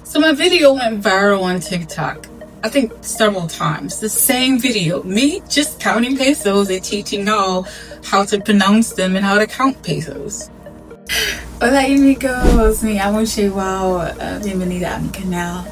So my video went viral on TikTok, I think several times. The same video, me just counting pesos and teaching y'all how to pronounce them and how to count pesos. Hola amigos, me llamo Shai. Bienvenida a mi canal.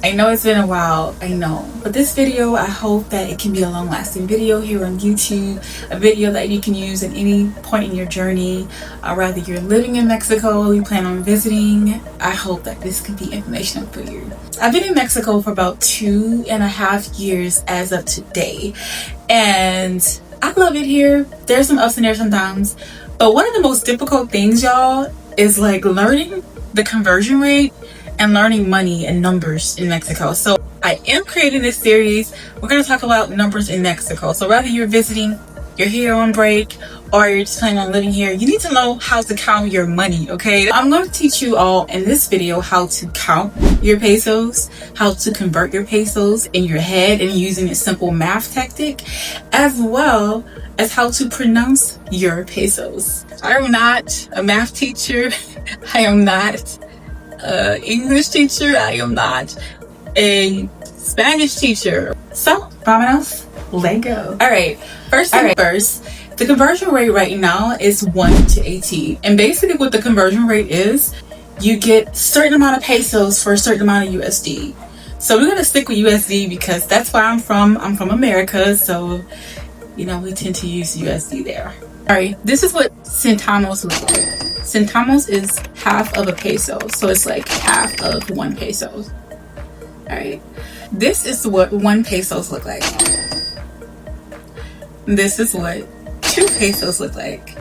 I know it's been a while, I know, but this video, I hope that it can be a long-lasting video here on YouTube, a video that you can use at any point in your journey, whether you're living in Mexico, you plan on visiting. I hope that this could be informational for you. I've been in Mexico for about 2.5 years as of today, and I love it here. There's some ups and downs sometimes, but one of the most difficult things, y'all, is like learning the conversion rate and learning money and numbers in Mexico. So I am creating this series. We're going to talk about numbers in Mexico. So whether you're visiting, you're here on break, or you're just planning on living here, you need to know how to count your money, okay? I'm going to teach you all in this video how to count your pesos, how to convert your pesos in your head and using a simple math tactic, as well as how to pronounce your pesos. I am not a math teacher. I am not English teacher. I am not a Spanish teacher. So, vámonos, let go. Alright, first, the conversion rate right now is 1 to 18. And basically what the conversion rate is, you get a certain amount of pesos for a certain amount of USD. So we're going to stick with USD because that's where I'm from. I'm from America, so you know we tend to use USD there. Alright, this is what centavos look like. Centavos is half of a peso, so it's like half of 1 peso. Alright, this is what 1 pesos look like. This is what 2 pesos look like.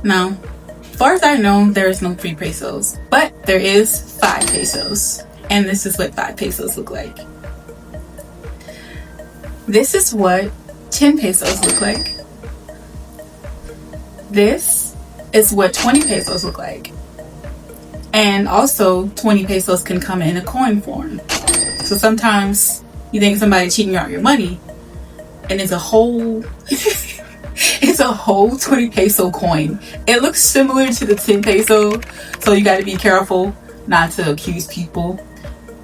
Now, as far as I know, there is no 3 pesos, but there is 5 pesos, and this is what 5 pesos look like. This is what 10 pesos look like. This is what 20 pesos look like. And also 20 pesos can come in a coin form. So sometimes you think somebody's cheating out your money and it's a whole it's a whole 20 peso coin. It looks similar to the 10 peso, so you got to be careful not to accuse people.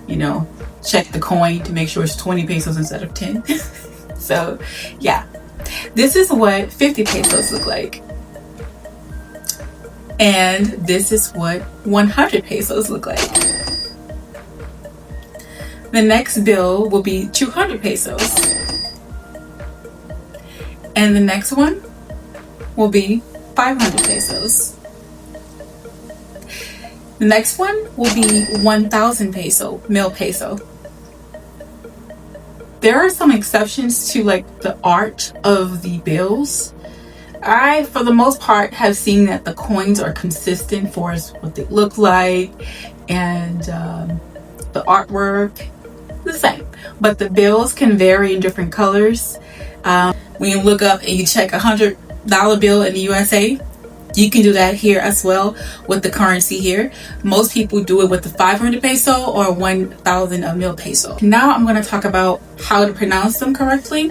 You know, check the coin to make sure it's 20 pesos instead of 10. So yeah, this is what 50 pesos look like. And this is what 100 pesos look like. The next bill will be 200 pesos. And the next one will be 500 pesos. The next one will be 1,000 peso, mil peso. There are some exceptions to like the art of the bills. I, for the most part, have seen that the coins are consistent for what they look like, and the artwork the same, but the bills can vary in different colors. When you look up and you check $100 bill in the USA, you can do that here as well with the currency here. Most people do it with the 500 peso or 1,000 mil peso. Now I'm going to talk about how to pronounce them correctly,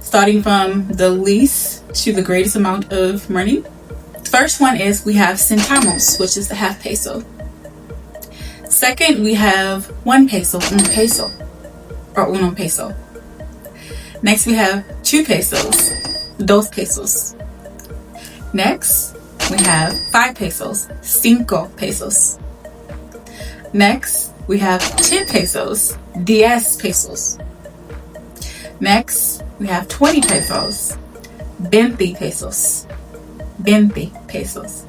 starting from the least to the greatest amount of money. First one is we have centavos, which is the half peso. Second, we have 1 peso, un peso, or uno peso. Next, we have 2 pesos, dos pesos. Next, we have 5 pesos, cinco pesos. Next, we have 10 pesos, 10 pesos. Next, we have 20 pesos, 20 pesos, 20 pesos.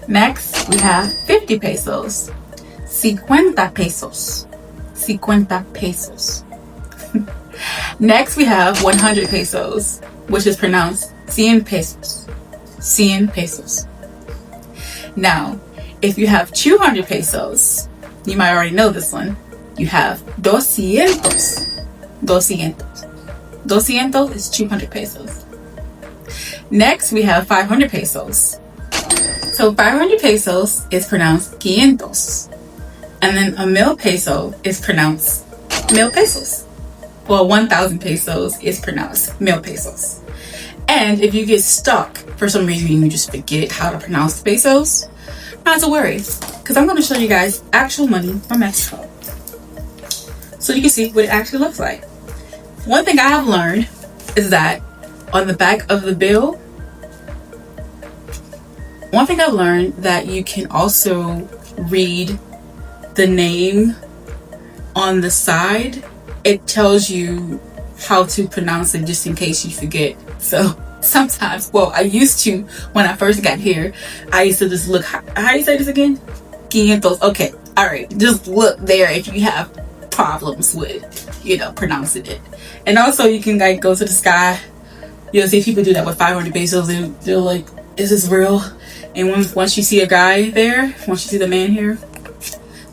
Next, we have 50 pesos, 50 pesos, 50 pesos. Next, we have 100 pesos, which is pronounced 100 pesos, 100 pesos. Now, if you have 200 pesos, you might already know this one. You have 200, 200. 200 is 200 pesos. Next, we have 500 pesos. So 500 pesos is pronounced 500. And then a mil peso is pronounced mil pesos. Well, 1,000 pesos is pronounced mil pesos. And if you get stuck for some reason and you just forget how to pronounce pesos, Not to worry, because I'm going to show you guys actual money from Mexico, so you can see what it actually looks like. One thing I have learned is that on the back of the bill, one thing I've learned that you can also read the name on the side. It tells you how to pronounce it just in case you forget. So sometimes, well, I used to, when I first got here, I used to just look, how do you say this again? Quinientos. Okay, all right, just look there if you have problems with, you know, pronouncing it. And also you can like go to the sky. You'll see people do that with 500 pesos, and they're like, is this real? And once you see a guy there, once you see the man here,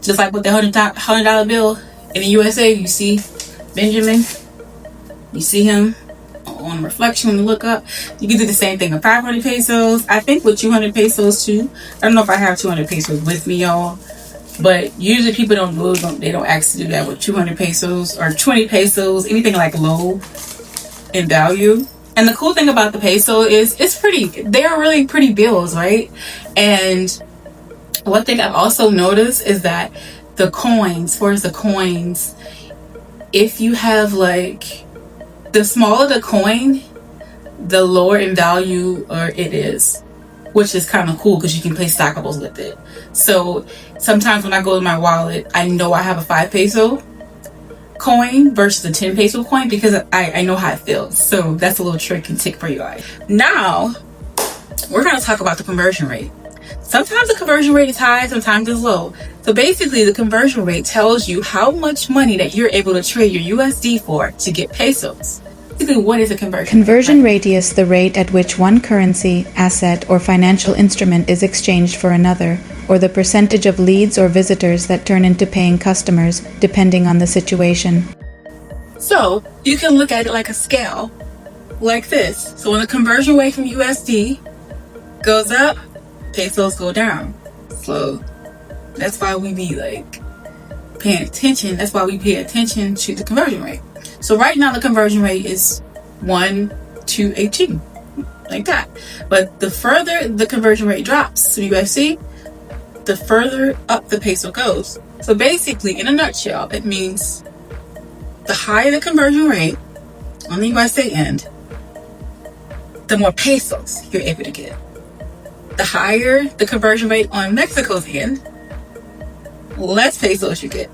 just like with the $100 bill in the USA, you see Benjamin, you see him on reflection when you look up. You can do the same thing with 500 pesos. I think with 200 pesos too. I don't know if I have 200 pesos with me, y'all, but usually people they don't actually do that with 200 pesos or 20 pesos, anything like low in value. And the cool thing about the peso is they're really pretty bills, right? And one thing I've also noticed is that the coins, if you have like, the smaller the coin, the lower in value it is, which is kind of cool because you can play stackables with it. So sometimes when I go to my wallet, I know I have a 5 peso coin versus a 10 peso coin because I know how it feels. So that's a little trick and tip for you guys. Now we're going to talk about the conversion rate. Sometimes the conversion rate is high, sometimes it's low. So basically the conversion rate tells you how much money that you're able to trade your USD for to get pesos. Basically, what is a conversion? Conversion rate is the rate at which one currency, asset, or financial instrument is exchanged for another, or the percentage of leads or visitors that turn into paying customers, depending on the situation. So you can look at it like a scale, like this. So when the conversion rate from USD goes up, pesos go down. So that's why we be like paying attention. That's why we pay attention to the conversion rate. So right now the conversion rate is 1 to 18, like that. But the further the conversion rate drops to USD, the further up the peso goes. So basically, in a nutshell, it means the higher the conversion rate on the USA end, the more pesos you're able to get. The higher the conversion rate on Mexico's end, less pesos you get.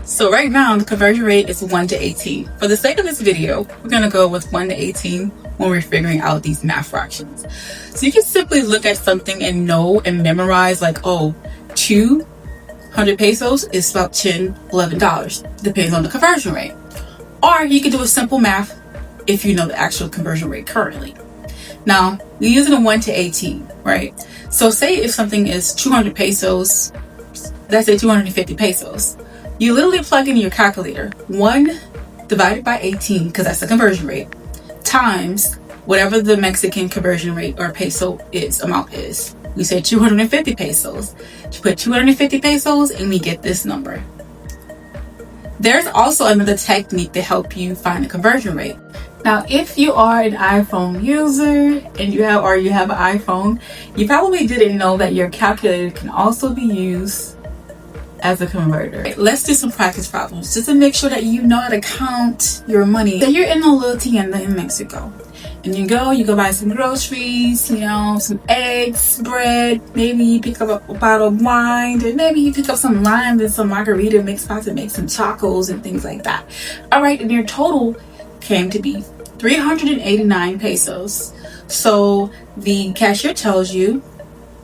So right now the conversion rate is 1 to 18. For the sake of this video, we're going to go with 1 to 18 when we're figuring out these math fractions. So you can simply look at something and know and memorize like, oh, 200 pesos is about $10-11, depends on the conversion rate. Or you can do a simple math if you know the actual conversion rate currently. Now, we're using a 1 to 18, right? So say if something is 200 pesos, let's say 250 pesos. You literally plug in your calculator, 1 divided by 18, because that's the conversion rate, times whatever the Mexican conversion rate or peso amount is. We say 250 pesos. You put 250 pesos and we get this number. There's also another technique to help you find the conversion rate. Now, if you are an iPhone user and you have an iPhone, you probably didn't know that your calculator can also be used as a converter. Let's do some practice problems just to make sure that you know how to count your money. So you're in a little tienda in Mexico and you go buy some groceries, you know, some eggs, bread, maybe you pick up a bottle of wine, and maybe you pick up some limes and some margarita mix pots and make some tacos and things like that. All right, and your total came to be 389 pesos. So the cashier tells you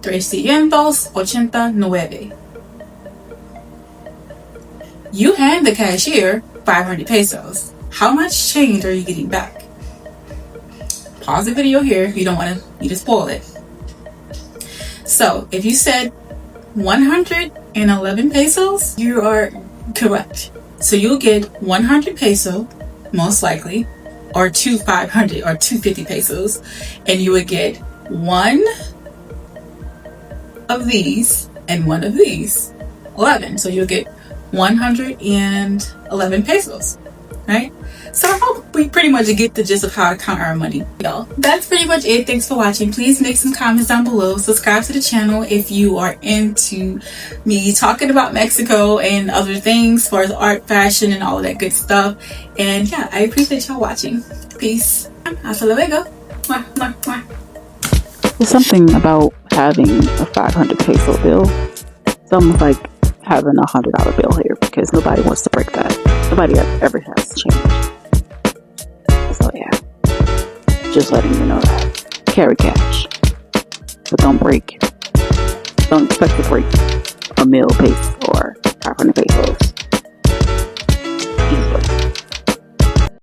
389. You hand the cashier 500 pesos. How much change are you getting back? Pause the video here if you don't want to spoil it. So if you said 111 pesos, you are correct. So you'll get 100 peso, most likely, or 500 or 250 pesos, and you would get one of these and one of these, 11. So you'll get 111 pesos. right? So I hope we pretty much get the gist of how to count our money, y'all. That's pretty much it. Thanks for watching. Please make some comments down below. Subscribe to the channel if you are into me talking about Mexico and other things as far as art, fashion, and all of that good stuff. And yeah, I appreciate y'all watching. Peace. Hasta luego. Mwah, mwah, mwah. There's something about having a 500 peso bill. It's almost like having a $100 bill here, because nobody wants to break that. Nobody ever has change. So yeah, just letting you know that. Carry cash, but don't expect to break a mil peso or 500 pesos.